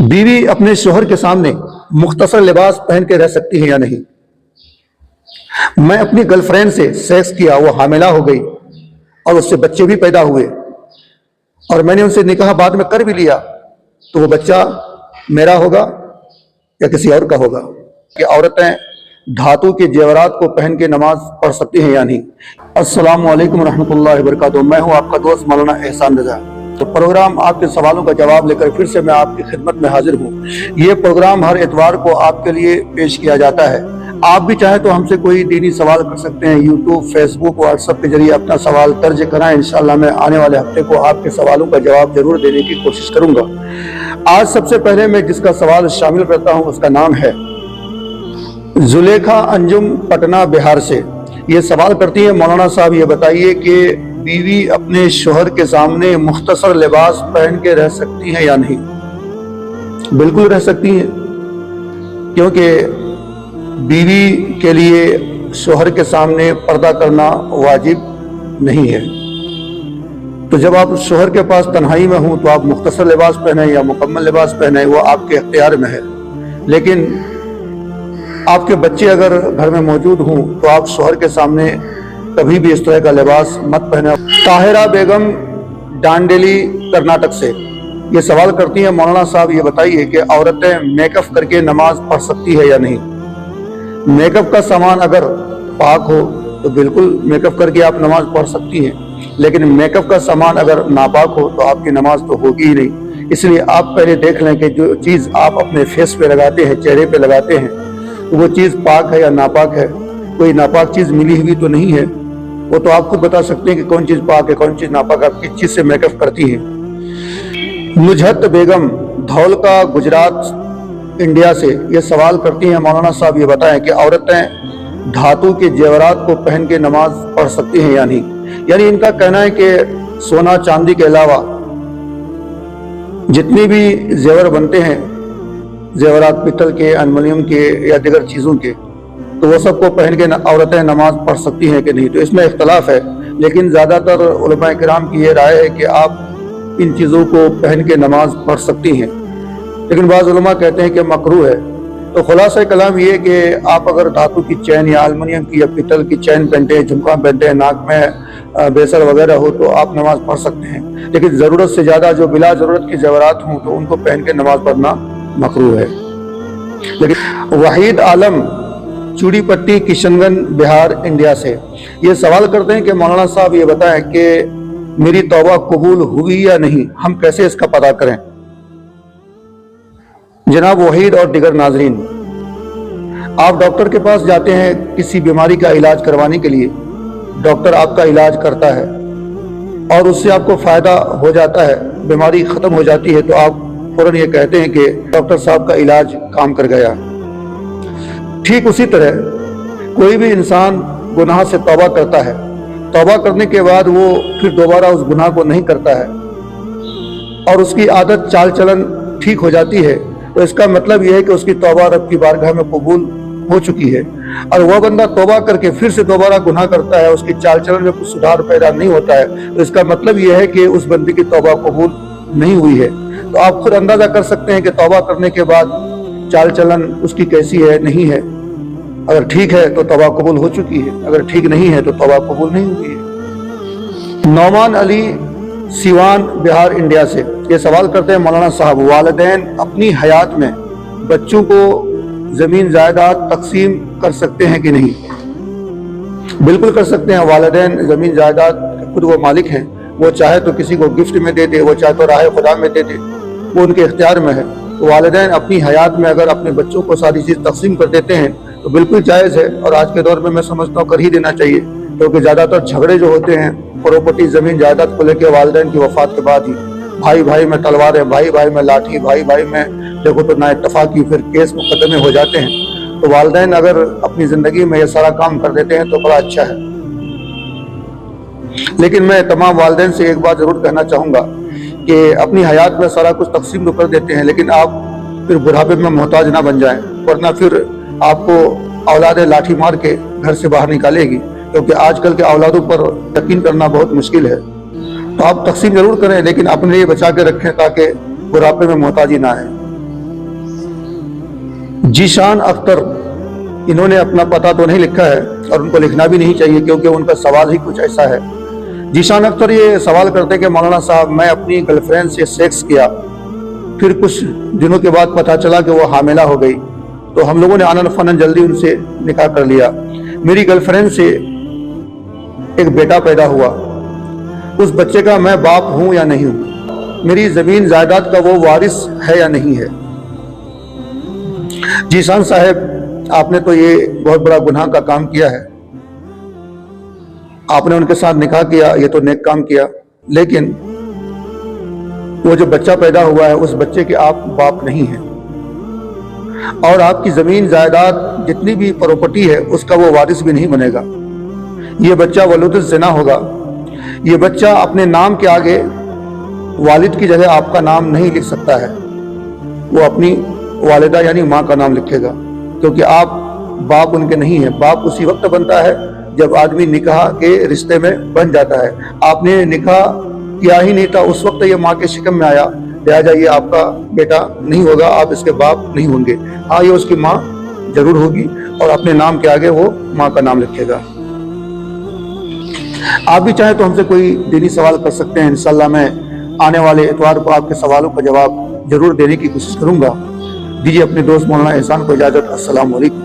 बीवी अपने शोहर के सामने मुख्तसर लिबास पहन के रह सकती है या नहीं। मैं अपनी गर्लफ्रेंड से सेक्स किया, वो हामिला हो गई और उससे बच्चे भी पैदा हुए और मैंने उनसे निकाह बाद में कर भी लिया, तो वो बच्चा मेरा होगा या किसी और का होगा। कि औरतें धातु के जेवरात को पहन के नमाज पढ़ सकती हैं या नहीं। अस्सलामु अलैकुम रहमतुल्लाहि व बरकातुहू। मैं हूं आपका दोस्त मौलाना एहसान रजा। तो प्रोग्राम आपके सवालों का जवाब लेकर फिर से मैं आपकी खिदमत में हाजिर हूँ। ये प्रोग्राम हर इतवार को आपके लिए पेश किया जाता है। आप भी चाहे तो हमसे कोई दीनी सवाल कर सकते हैं। यूट्यूब, फेसबुक, व्हाट्सएप के जरिए अपना सवाल दर्ज कराएं। इंशाअल्लाह मैं आने वाले हफ्ते को आपके सवालों का जवाब जरूर देने की कोशिश करूंगा। आज सबसे पहले मैं जिसका सवाल शामिल करता हूँ उसका नाम है जुलेखा अंजुम, पटना बिहार से। ये सवाल करती है, मौलाना साहब ये बताइए कि बीवी अपने शोहर के सामने मुख्तसर लिबास पहन के रह सकती है या नहीं। बिल्कुल रह सकती हैं, क्योंकि बीवी के लिए शोहर के सामने पर्दा करना वाजिब नहीं है। तो जब आप शोहर के पास तन्हाई में हूं तो आप मुख्तसर लिबास पहने या मुकम्मल लिबास पहने, वो आपके इख्तियार में है। लेकिन आपके बच्चे अगर घर में मौजूद हों तो आप शोहर के सामने कभी भी इस तरह का लिबास मत पहने। ताहिरा बेगम, डांडेली, कर्नाटक से ये सवाल करती हैं, मौलाना साहब ये बताइए कि औरतें मेकअप करके नमाज पढ़ सकती है या नहीं। मेकअप का सामान अगर पाक हो तो बिल्कुल मेकअप करके आप नमाज पढ़ सकती हैं, लेकिन मेकअप का सामान अगर नापाक हो तो आपकी नमाज तो होगी ही नहीं। इसलिए आप पहले देख लें कि जो चीज़ आप अपने फेस पे लगाते हैं, चेहरे पे लगाते हैं, वो चीज़ पाक है या नापाक है। कोई नापाक चीज़ मिली हुई तो नहीं है। वो तो आप खुद बता सकते हैं कि कौन चीज़ पाक है, कौन चीज़ नापाक। आप किस चीज़ से मेकअप करती हैं। नुजहत बेगम, धौलका, गुजरात, इंडिया से ये सवाल करती हैं, मौलाना साहब ये बताएं कि औरतें धातु के जेवरात को पहन के नमाज पढ़ सकती हैं या नहीं। यानी इनका कहना है कि सोना चांदी के अलावा जितनी भी जेवर बनते हैं, जेवरात पित्तल के, एल्युमिनियम के या दीगर चीज़ों के, तो वो सबको पहन के औरतें नमाज पढ़ सकती हैं कि नहीं। तो इसमें इख्तलाफ है, लेकिन ज़्यादातर उलमा किराम की ये राय है कि आप इन चीज़ों को पहन के नमाज पढ़ सकती हैं। लेकिन बाज़ उलमा कहते हैं कि मकरूह है। तो खुलासा कलाम ये कि आप अगर धातु की चैन या एल्युमिनियम की या पित्तल की चैन पहनते हैं, झुमका पहनते हैं, नाक में बेसर वगैरह हो तो आप नमाज पढ़ सकते हैं। लेकिन ज़रूरत से ज़्यादा जो बिला ज़रूरत की जेवरात हों तो उनको पहन के नमाज पढ़ना मकरूह है। लेकिन वहीद आलम, चूड़ी पट्टी, किशनगंज, बिहार, इंडिया से ये सवाल करते हैं कि मौलाना साहब ये बताएं कि मेरी तौबा कबूल हुई या नहीं, हम कैसे इसका पता करें। जनाब वहीद और दिगर नाजरीन, आप डॉक्टर के पास जाते हैं किसी बीमारी का इलाज करवाने के लिए, डॉक्टर आपका इलाज करता है और उससे आपको फायदा हो जाता है, बीमारी खत्म हो जाती है, तो आप फौरन ये कहते हैं कि डॉक्टर साहब का इलाज काम कर गया। ठीक उसी तरह कोई भी इंसान गुनाह से तौबा करता है, तौबा करने के बाद वो फिर दोबारा उस गुनाह को नहीं करता है और उसकी आदत चाल चलन ठीक हो जाती है, तो इसका मतलब यह है कि उसकी तौबा रब की बारगाह में कबूल हो चुकी है। और वह बंदा तौबा करके फिर से दोबारा गुनाह करता है, उसकी चाल चलन में कुछ सुधार पैदा नहीं होता है, तो इसका मतलब यह है कि उस बंदे की तौबा कबूल नहीं हुई है। तो आप खुद अंदाजा कर सकते हैं कि तौबा करने के बाद चाल चलन उसकी कैसी है, नहीं है। अगर ठीक है तो तौबा कबूल हो चुकी है, अगर ठीक नहीं है तो तौबा कबूल नहीं हुई है। नौमान अली, सिवान, बिहार, इंडिया से ये सवाल करते हैं, मौलाना साहब वालिदैन अपनी हयात में बच्चों को ज़मीन जायदाद तकसीम कर सकते हैं कि नहीं। बिल्कुल कर सकते हैं। वालिदैन ज़मीन जायदाद खुद वो मालिक हैं, वो चाहे तो किसी को गिफ्ट में दे दे, वो चाहे तो राह खुदा में दे दे, वो उनके इख्तियार में है। तो वालिदैन अपनी हयात में अगर अपने बच्चों को सारी चीज़ तकसीम कर देते हैं तो बिल्कुल जायज़ है, और आज के दौर में मैं समझता हूँ कर ही देना चाहिए, क्योंकि ज़्यादातर झगड़े जो होते हैं प्रॉपर्टी, ज़मीन जायदाद को लेकर वालिदैन की वफ़ात के बाद ही, भाई भाई में तलवारें, भाई भाई में लाठी, भाई भाई में देखो तो नाइतफाकी, फिर केस मुकदमे हो जाते हैं। तो वालिदैन अगर अपनी ज़िंदगी में ये सारा काम कर देते हैं तो बड़ा अच्छा है। लेकिन मैं तमाम वालिदैन से एक बात ज़रूर कहना चाहूँगा कि अपनी हयात में सारा कुछ तकसीम तो कर देते हैं, लेकिन आप फिर बुढ़ापे में मोहताज ना बन जाएं, वरना फिर आपको औलादे लाठी मार के घर से बाहर निकालेगी, क्योंकि आजकल के औलादों पर यकीन करना बहुत मुश्किल है। तो आप तकसीम जरूर करें, लेकिन अपने लिए बचा के रखें ताकि बुढ़ापे में मोहताजी ना है। जीशान अख्तर, इन्होंने अपना पता तो नहीं लिखा है और उनको लिखना भी नहीं चाहिए क्योंकि उनका सवाल ही कुछ ऐसा है। जीशान अख्तर ये सवाल करते कि मौलाना साहब, मैं अपनी गर्लफ्रेंड से सेक्स किया, फिर कुछ दिनों के बाद पता चला कि वो हामिला हो गई, तो हम लोगों ने आनन फनन जल्दी उनसे निकाह कर लिया। मेरी गर्लफ्रेंड से एक बेटा पैदा हुआ, उस बच्चे का मैं बाप हूं या नहीं हूं? मेरी जमीन जायदाद का वो वारिस है या नहीं है? जीशान साहब, आपने तो ये बहुत बड़ा गुनाह का काम किया है। आपने उनके साथ निकाह किया, ये तो नेक काम किया, लेकिन वो जो बच्चा पैदा हुआ है उस बच्चे के आप बाप नहीं हैं और आपकी जमीन जायदाद जितनी भी प्रॉपर्टी है उसका वो वारिस भी नहीं बनेगा। ये बच्चा वलूदुज़ ज़िना होगा। ये बच्चा अपने नाम के आगे वालिद की जगह आपका नाम नहीं लिख सकता है, वो अपनी वालिदा यानी माँ का नाम लिखेगा, क्योंकि आप बाप उनके नहीं हैं। बाप उसी वक्त बनता है जब आदमी निकाह के रिश्ते में बन जाता है। आपने निकाह किया ही नहीं था, उस वक्त ये माँ के शिकम में आया, लिहाजा ये आपका बेटा नहीं होगा, आप इसके बाप नहीं होंगे। हाँ, ये उसकी माँ जरूर होगी और अपने नाम के आगे वो माँ का नाम लिखेगा। आप भी चाहें तो हमसे कोई दीनी सवाल कर सकते हैं। इंशाल्लाह मैं आने वाले इतवार को आपके सवालों का जवाब जरूर देने की कोशिश करूंगा। दीजिए अपने दोस्त मौलाना एहसान को इजाजत। अस्सलाम वालेकुम।